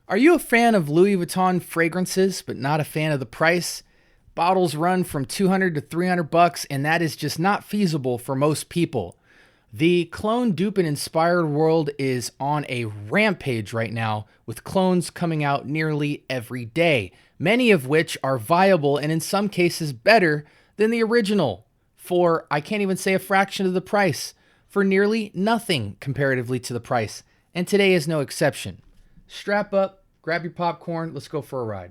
Are you a fan of Louis Vuitton fragrances, but not a fan of the price? Bottles run from 200 to 300 bucks, and that is just not feasible for most people. The clone dupe and inspired world is on a rampage right now, with clones coming out nearly every day, many of which are viable and in some cases better than the original for, I can't even say a fraction of the price, for nearly nothing comparatively to the price. And today is no exception. Strap up, grab your popcorn, let's go for a ride.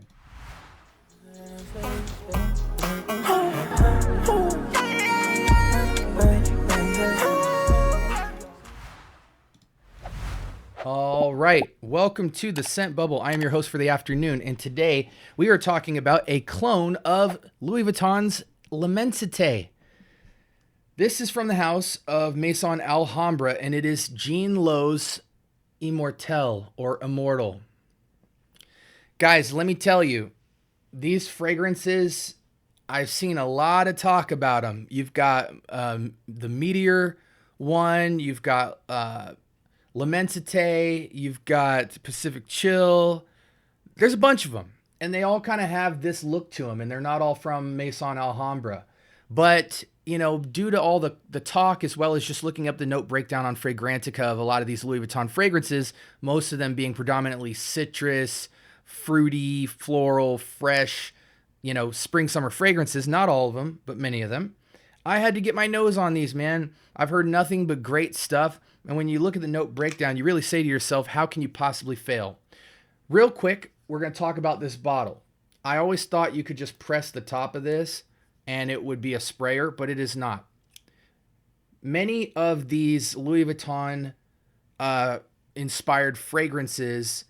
All right, welcome to the Scent Bubble. I am your host for the afternoon, and today we are talking about a clone of Louis Vuitton's L'Immensité. This is from the house of Maison Alhambra, and it is Jean Lowe's Immortelle or Immortal. Guys, let me tell you, these fragrances, I've seen a lot of talk about them. You've got the Meteor one, you've got L'Immensité, you've got Pacific Chill. There's a bunch of them, and they all kind of have this look to them, and they're not all from Maison Alhambra. But, you know, due to all the talk, as well as just looking up the note breakdown on Fragrantica of a lot of these Louis Vuitton fragrances, most of them being predominantly citrus, fruity, floral, fresh, you know, spring, summer fragrances. Not all of them, but many of them. I had to get my nose on these, man. I've heard nothing but great stuff. And when you look at the note breakdown, you really say to yourself, how can you possibly fail? Real quick, we're going to talk about this bottle. I always thought you could just press the top of this and it would be a sprayer, but it is not. Many of these Louis Vuitton inspired fragrances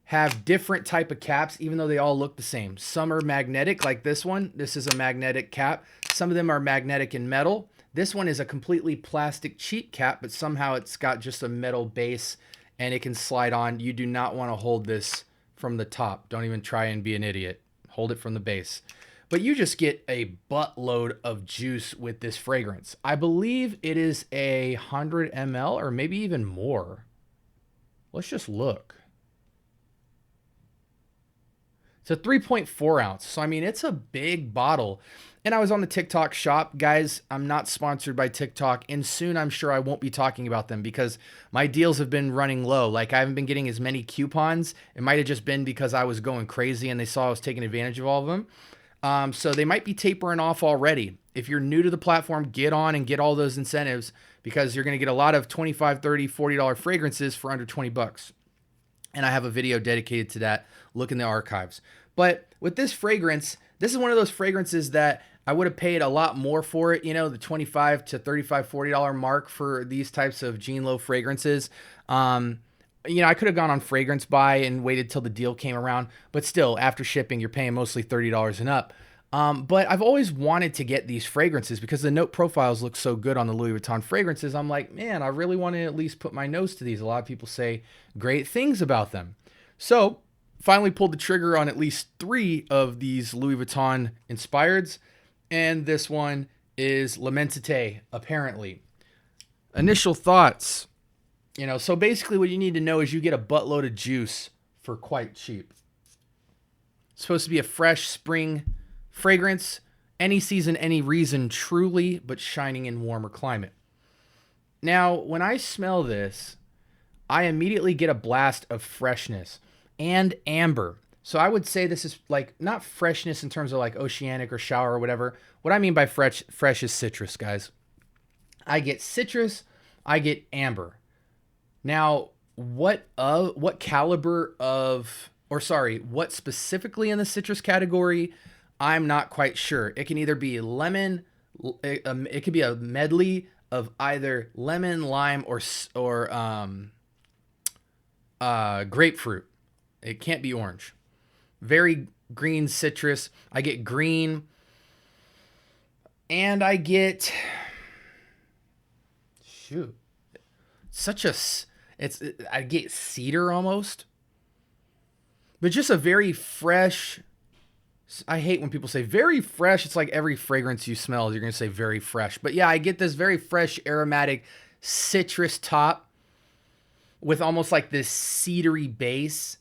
have different type of caps, even though they all look the same. Some are magnetic, like this one. This is a magnetic cap. Some of them are magnetic in metal. This one is a completely plastic cheap cap, but somehow it's got just a metal base and it can slide on. You do not want to hold this from the top. Don't even try and be an idiot. Hold it from the base. But you just get a buttload of juice with this fragrance. I believe it is 100 ml or maybe even more. Let's just look. It's a 3.4 ounce. So, I mean, it's a big bottle. And I was on the TikTok shop. Guys, I'm not sponsored by TikTok. And soon I'm sure I won't be talking about them because my deals have been running low. Like, I haven't been getting as many coupons. It might have just been because I was going crazy and they saw I was taking advantage of all of them. So they might be tapering off already. If you're new to the platform, get on and get all those incentives because you're going to get a lot of $25, $30, $40 fragrances for under 20 bucks. And I have a video dedicated to that. Look in the archives. But with this fragrance, this is one of those fragrances that I would have paid a lot more for it. You know, the $25 to $35, $40 mark for these types of Jean Lowe fragrances. You know, I could have gone on Fragrance Buy and waited till the deal came around. But still, after shipping, you're paying mostly $30 and up. But I've always wanted to get these fragrances because the note profiles look so good on the Louis Vuitton fragrances. I'm like, man, I really want to at least put my nose to these. A lot of people say great things about them. So finally pulled the trigger on at least 3 of these Louis Vuitton inspireds. And this one is L'Immensité, apparently. Initial thoughts. You know, so basically what you need to know is you get a buttload of juice for quite cheap. It's supposed to be a fresh spring fragrance, any season, any reason, truly, but shining in warmer climate. Now, when I smell this, I immediately get a blast of freshness and amber. So I would say this is like not freshness in terms of like oceanic or shower or whatever. What I mean by fresh is citrus, guys. I get citrus, I get amber. Now, what caliber of, or sorry, what specifically in the citrus category, I'm not quite sure. It can either be lemon, it could be a medley of either lemon, lime, or grapefruit. It can't be orange. Very green citrus. I get green, and I get I get cedar almost, but just a very fresh. I hate when people say very fresh. It's like every fragrance you smell, you're going to say very fresh. But yeah, I get this very fresh, aromatic citrus top with almost like this cedary base.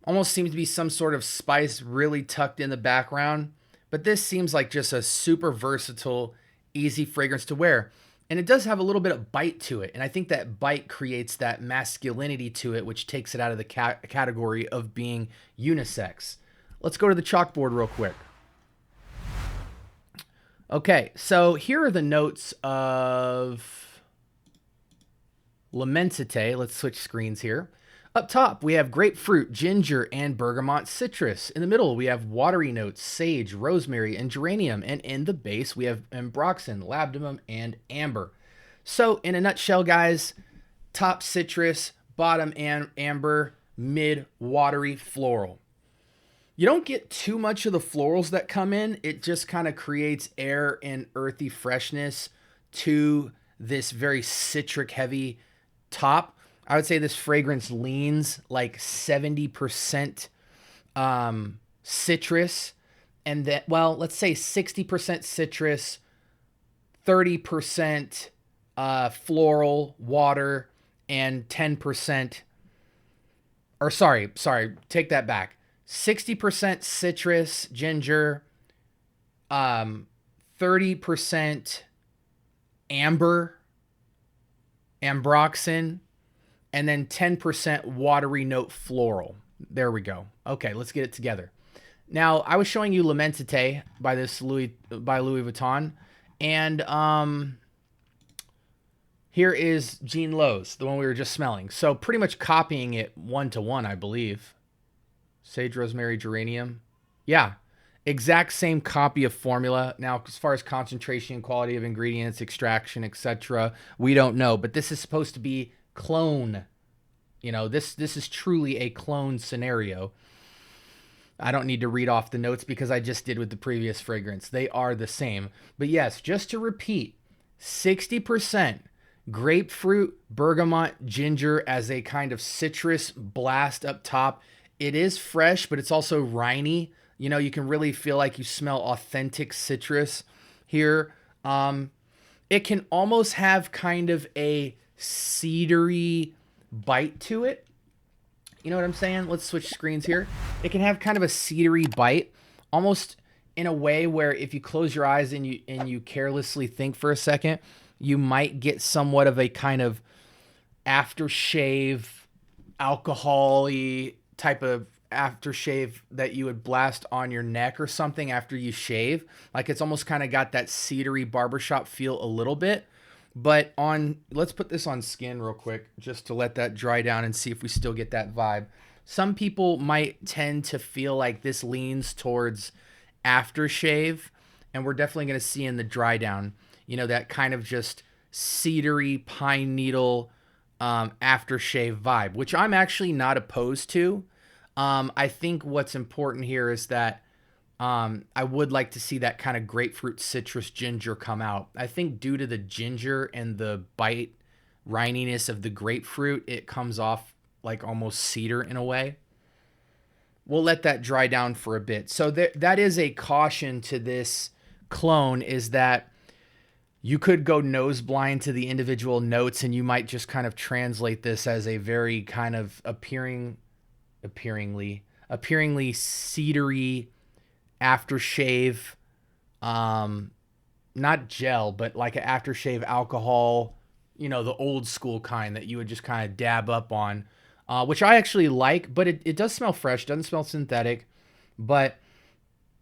Almost seems to be some sort of spice really tucked in the background. But this seems like just a super versatile, easy fragrance to wear. And it does have a little bit of bite to it. And I think that bite creates that masculinity to it, which takes it out of the category of being unisex. Let's go to the chalkboard real quick. Okay, so here are the notes of L'Immensité. Let's switch screens here. Up top, we have grapefruit, ginger, and bergamot citrus. In the middle, we have watery notes, sage, rosemary, and geranium. And in the base, we have ambroxan, labdanum, and amber. So in a nutshell, guys, top citrus, bottom amber, mid watery floral. You don't get too much of the florals that come in. It just kind of creates air and earthy freshness to this very citric heavy top. I would say this fragrance leans like 70% citrus, and that, well, let's say 60% citrus, 30% floral, water, and 10%, or sorry, take that back. 60% citrus, ginger, 30% amber, ambroxan, and then 10% watery note floral. There we go. Okay, let's get it together. Now, I was showing you L'Immensité by Louis Vuitton, and here is Jean Lowe's, the one we were just smelling. So pretty much copying it 1-to-1, I believe. Sage, rosemary, geranium. Yeah, exact same copy of formula. Now, as far as concentration, quality of ingredients, extraction, etc., we don't know. But this is supposed to be clone. You know, this is truly a clone scenario. I don't need to read off the notes because I just did with the previous fragrance. They are the same. But yes, just to repeat, 60% grapefruit, bergamot, ginger as a kind of citrus blast up top. It is fresh, but it's also riney. You know, you can really feel like you smell authentic citrus here. It can almost have kind of a cedary bite to it. You know what I'm saying? Let's switch screens here. It can have kind of a cedary bite, almost in a way where if you close your eyes and you carelessly think for a second, you might get somewhat of a kind of aftershave, alcohol-y type of aftershave that you would blast on your neck or something after you shave. Like it's almost kind of got that cedary barbershop feel a little bit. But let's put this on skin real quick just to let that dry down and see if we still get that vibe. Some people might tend to feel like this leans towards aftershave, and we're definitely going to see in the dry down, you know, that kind of just cedary pine needle aftershave vibe, which I'm actually not opposed to. I think what's important here is that I would like to see that kind of grapefruit, citrus, ginger come out. I think due to the ginger and the bite rininess of the grapefruit, it comes off like almost cedar in a way. We'll let that dry down for a bit. So that is a caution to this clone, is that you could go nose blind to the individual notes and you might just kind of translate this as a very kind of appearingly cedary aftershave, not gel, but like an aftershave alcohol, you know, the old school kind that you would just kind of dab up on, which I actually like, but it does smell fresh, doesn't smell synthetic. But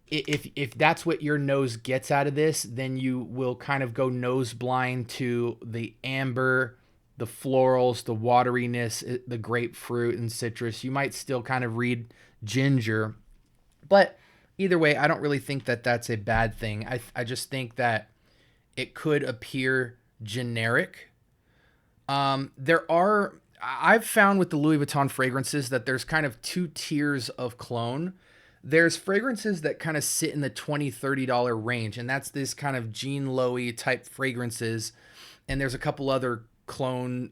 if that's what your nose gets out of this, then you will kind of go nose blind to the amber, the florals, the wateriness, the grapefruit and citrus. You might still kind of read ginger, but either way, I don't really think that that's a bad thing. I just think that it could appear generic. I've found with the Louis Vuitton fragrances that there's kind of two tiers of clone. There's fragrances that kind of sit in the $20, $30 range, and that's this kind of Jean Lowe type fragrances. And there's a couple other clone,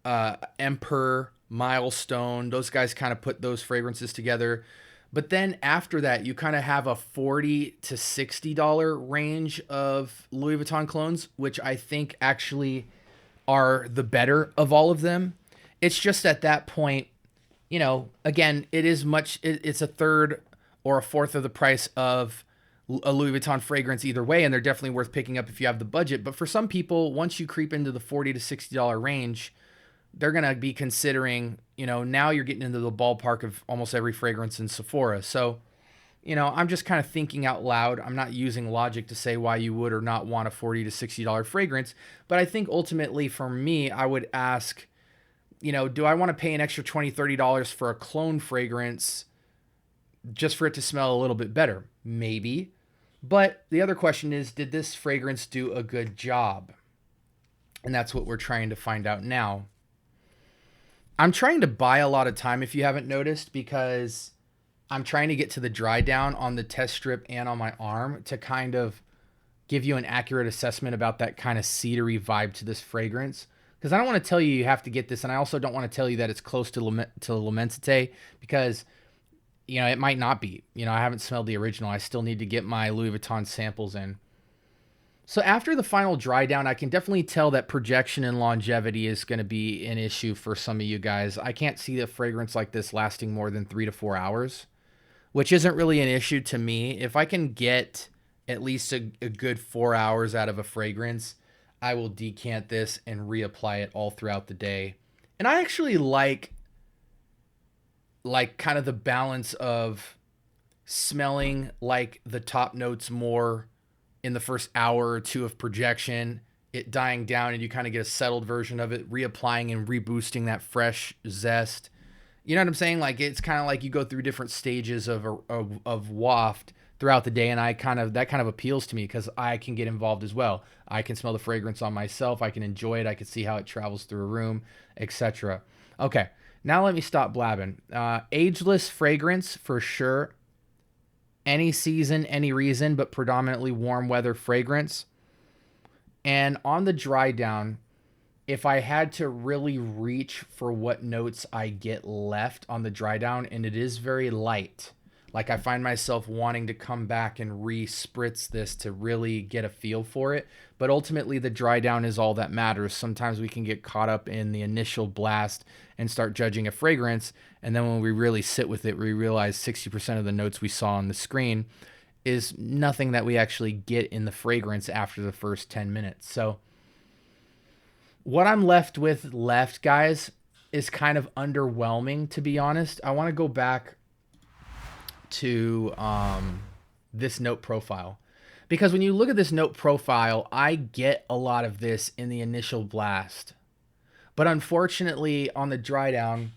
Emperor, Milestone. Those guys kind of put those fragrances together. But then after that, you kind of have a $40 to $60 range of Louis Vuitton clones, which I think actually are the better of all of them. It's just at that point, again, it's a third or a fourth of the price of a Louis Vuitton fragrance either way, and they're definitely worth picking up if you have the budget. But for some people, once you creep into the $40 to $60 range, they're going to be considering, now you're getting into the ballpark of almost every fragrance in Sephora. So, I'm just kind of thinking out loud. I'm not using logic to say why you would or not want a $40 to $60 fragrance. But I think ultimately for me, I would ask, do I want to pay an extra $20, $30 for a cologne fragrance just for it to smell a little bit better? Maybe. But the other question is, did this fragrance do a good job? And that's what we're trying to find out now. I'm trying to buy a lot of time, if you haven't noticed, because I'm trying to get to the dry down on the test strip and on my arm to kind of give you an accurate assessment about that kind of cedary vibe to this fragrance. Because I don't want to tell you have to get this, and I also don't want to tell you that it's close to L'Immensité, because it might not be. I haven't smelled the original. I still need to get my Louis Vuitton samples in. So after the final dry down, I can definitely tell that projection and longevity is going to be an issue for some of you guys. I can't see a fragrance like this lasting more than 3 to 4 hours, which isn't really an issue to me. If I can get at least a good 4 hours out of a fragrance, I will decant this and reapply it all throughout the day. And I actually like kind of the balance of smelling like the top notes more in the first hour or two of projection, it dying down, and you kind of get a settled version of it, reapplying and reboosting that fresh zest. You know what I'm saying? Like, it's kind of like you go through different stages of waft throughout the day, and that kind of appeals to me because I can get involved as well. I can smell the fragrance on myself. I can enjoy it. I can see how it travels through a room, etc. Okay, now let me stop blabbing. Ageless fragrance for sure. Any season, any reason, but predominantly warm weather fragrance. And on the dry down, if I had to really reach for what notes I get left on the dry down, and it is very light, like I find myself wanting to come back and re-spritz this to really get a feel for it. But ultimately, the dry down is all that matters. Sometimes we can get caught up in the initial blast and start judging a fragrance. And then when we really sit with it, we realize 60% of the notes we saw on the screen is nothing that we actually get in the fragrance after the first 10 minutes. So what I'm left with, guys, is kind of underwhelming, to be honest. I want to go back to this note profile, because when you look at this note profile, I get a lot of this in the initial blast, but unfortunately on the dry down,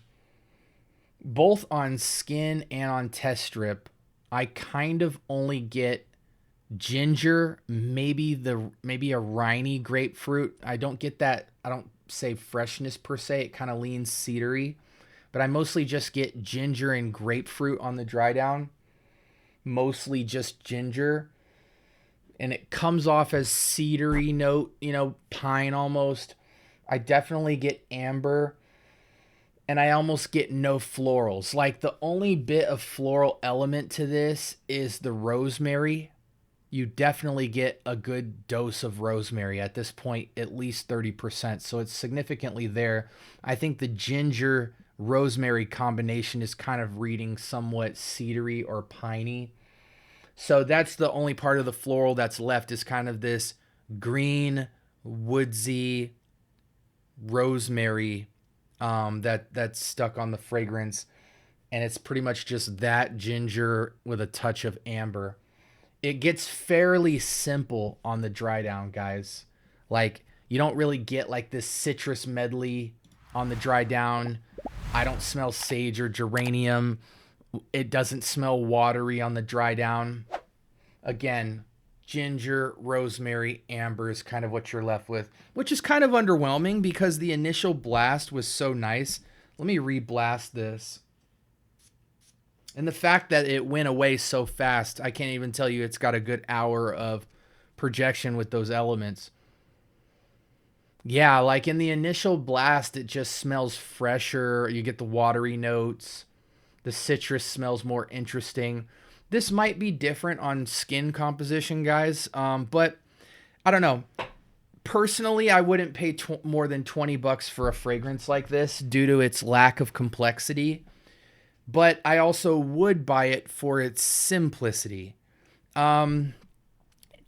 both on skin and on test strip, I kind of only get ginger, maybe a Rhiny grapefruit. I don't get that. I don't say freshness per se. It kind of leans cedary, but I mostly just get ginger and grapefruit on the dry down. Mostly just ginger. And it comes off as cedary note, pine almost. I definitely get amber. And I almost get no florals. Like, the only bit of floral element to this is the rosemary. You definitely get a good dose of rosemary at this point, at least 30%. So it's significantly there. I think the ginger rosemary combination is kind of reading somewhat cedary or piney. So that's the only part of the floral that's left, is kind of this green, woodsy rosemary that's stuck on the fragrance. And it's pretty much just that ginger with a touch of amber. It gets fairly simple on the dry down, guys. Like, you don't really get like this citrus medley on the dry down. I don't smell sage or geranium. It doesn't smell watery on the dry down. Again, ginger, rosemary, amber is kind of what you're left with, which is kind of underwhelming because the initial blast was so nice. Let me re-blast this. And the fact that it went away so fast, I can't even tell you it's got a good hour of projection with those elements. Yeah, like in the initial blast, it just smells fresher. You get the watery notes. The citrus smells more interesting. This might be different on skin composition, guys. But I don't know. Personally, I wouldn't pay more than $20 for a fragrance like this due to its lack of complexity. but I also would buy it for its simplicity. Um,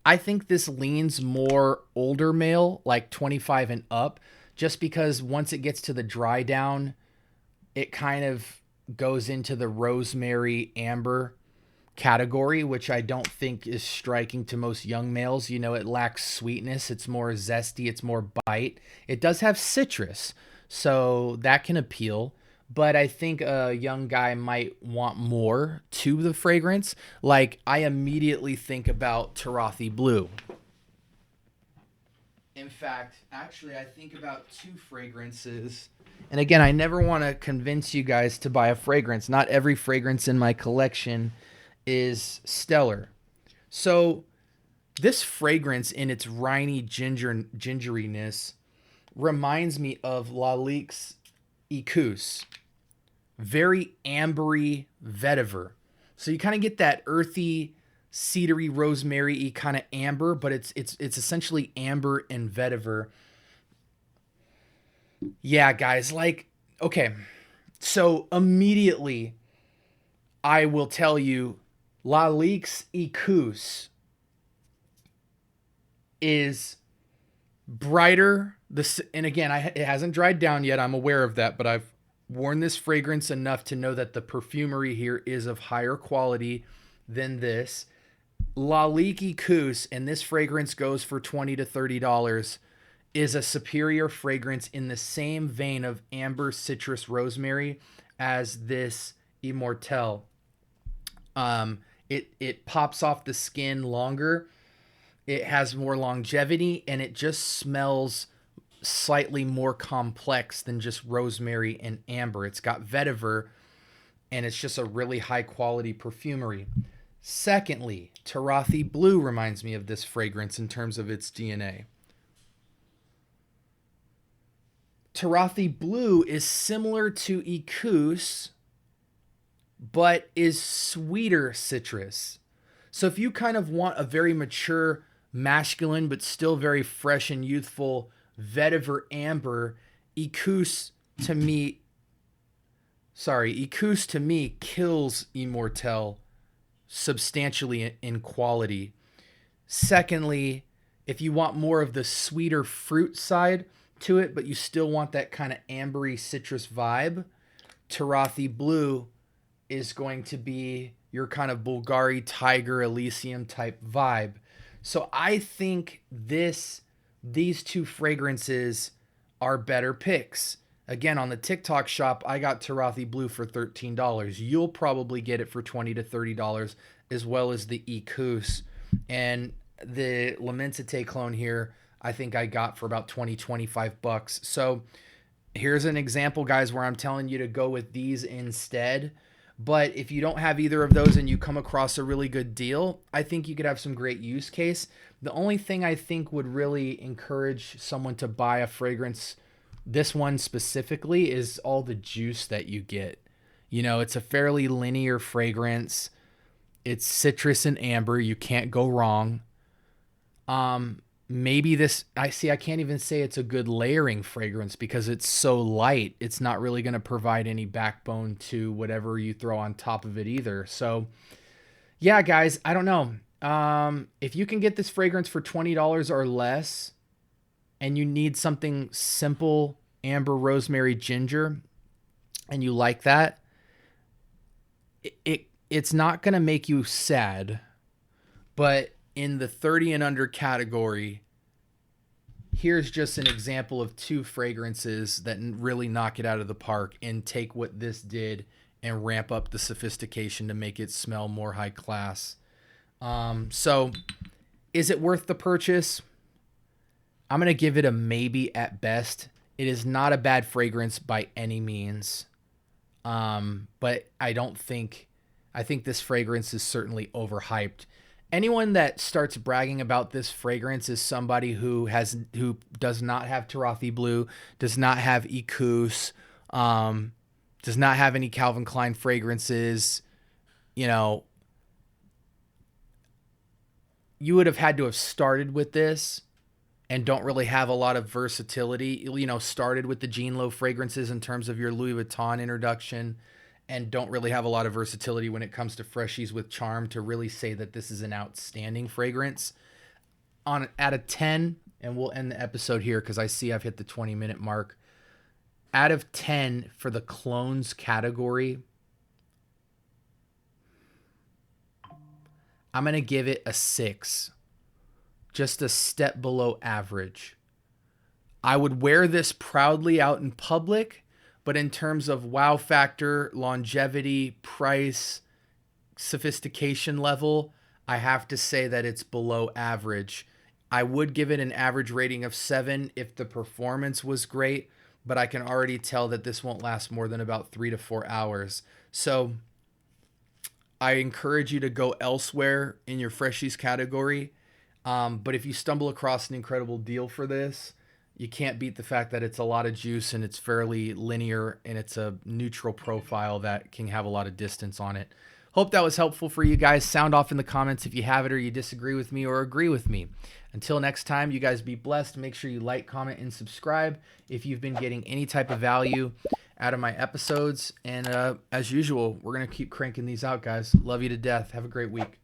I think this leans more older male, like 25 and up, just because once it gets to the dry down, it kind of goes into the rosemary amber category, which I don't think is striking to most young males. You know, it lacks sweetness, it's more zesty, it's more bite. It does have citrus, so that can appeal. But I think a young guy might want more to the fragrance. Like, I immediately think about Tarathi Blue. In fact, actually, I think about two fragrances. And again, I never want to convince you guys to buy a fragrance. Not every fragrance in my collection is stellar. So, this fragrance in its gingeriness reminds me of Lalic's Ecus. Very ambery vetiver. So you kind of get that earthy, cedary, rosemary-y kind of amber, but it's essentially amber and vetiver. Yeah, guys, like, okay. So immediately I will tell you Lalic's Ecus is brighter. And again, it hasn't dried down yet. I'm aware of that, but I've worn this fragrance enough to know that the perfumery here is of higher quality than this. Lalique Ecus, and this fragrance goes for $20 to $30, is a superior fragrance in the same vein of amber, citrus, rosemary as this Immortelle. It pops off the skin longer. It has more longevity, and it just smells slightly more complex than just rosemary and amber. It's got vetiver, and it's just a really high quality perfumery. Secondly, Tarathi Blue reminds me of this fragrance in terms of its DNA. Tarathi Blue is similar to Ecus, but is sweeter citrus. So if you kind of want a very mature, masculine, but still very fresh and youthful vetiver amber, Ecus to me kills Immortelle substantially in quality. Secondly, if you want more of the sweeter fruit side to it, but you still want that kind of ambery citrus vibe, Tarathi Blue is going to be your kind of Bulgari Tiger Elysium type vibe. So I think these two fragrances are better picks. Again, on the TikTok shop, I got Tarathi Blue for $13. You'll probably get it for $20 to $30, as well as the Ecus. And the L'Immensité clone here, I think I got for about 20, 25 bucks. So here's an example, guys, where I'm telling you to go with these instead. But if you don't have either of those and you come across a really good deal, I think you could have some great use case. The only thing I think would really encourage someone to buy a fragrance, this one specifically, is all the juice that you get. You know, it's a fairly linear fragrance. It's citrus and amber. You can't go wrong. Maybe this, I can't even say it's a good layering fragrance because it's so light. It's not really going to provide any backbone to whatever you throw on top of it either. So yeah, guys, I don't know. If you can get this fragrance for $20 or less and you need something simple, amber, rosemary, ginger, and you like that, it's not going to make you sad, but in the 30 and under category, here's just an example of two fragrances that really knock it out of the park and take what this did and ramp up the sophistication to make it smell more high class. So is it worth the purchase? I'm going to give it a maybe at best. It is not a bad fragrance by any means. But I think this fragrance is certainly overhyped. Anyone that starts bragging about this fragrance is somebody who does not have Tarathi Blue, does not have Ecus, does not have any Calvin Klein fragrances. You know, you would have had to have started with this and don't really have a lot of versatility. You know, started with the Jean Lowe fragrances in terms of your Louis Vuitton introduction and don't really have a lot of versatility when it comes to freshies with charm to really say that this is an outstanding fragrance. On out of 10, and we'll end the episode here because I see I've hit the 20-minute mark. Out of 10 for the clones category, I'm going to give it a 6. Just a step below average. I would wear this proudly out in public, but in terms of wow factor, longevity, price, sophistication level, I have to say that it's below average. I would give it an average rating of 7 if the performance was great, but I can already tell that this won't last more than about 3 to 4 hours. So I encourage you to go elsewhere in your freshies category. But if you stumble across an incredible deal for this, you can't beat the fact that it's a lot of juice and it's fairly linear and it's a neutral profile that can have a lot of distance on it. Hope that was helpful for you guys. Sound off in the comments if you have it or you disagree with me or agree with me. Until next time, you guys be blessed. Make sure you like, comment, and subscribe if you've been getting any type of value out of my episodes. And as usual, we're going to keep cranking these out, guys. Love you to death. Have a great week.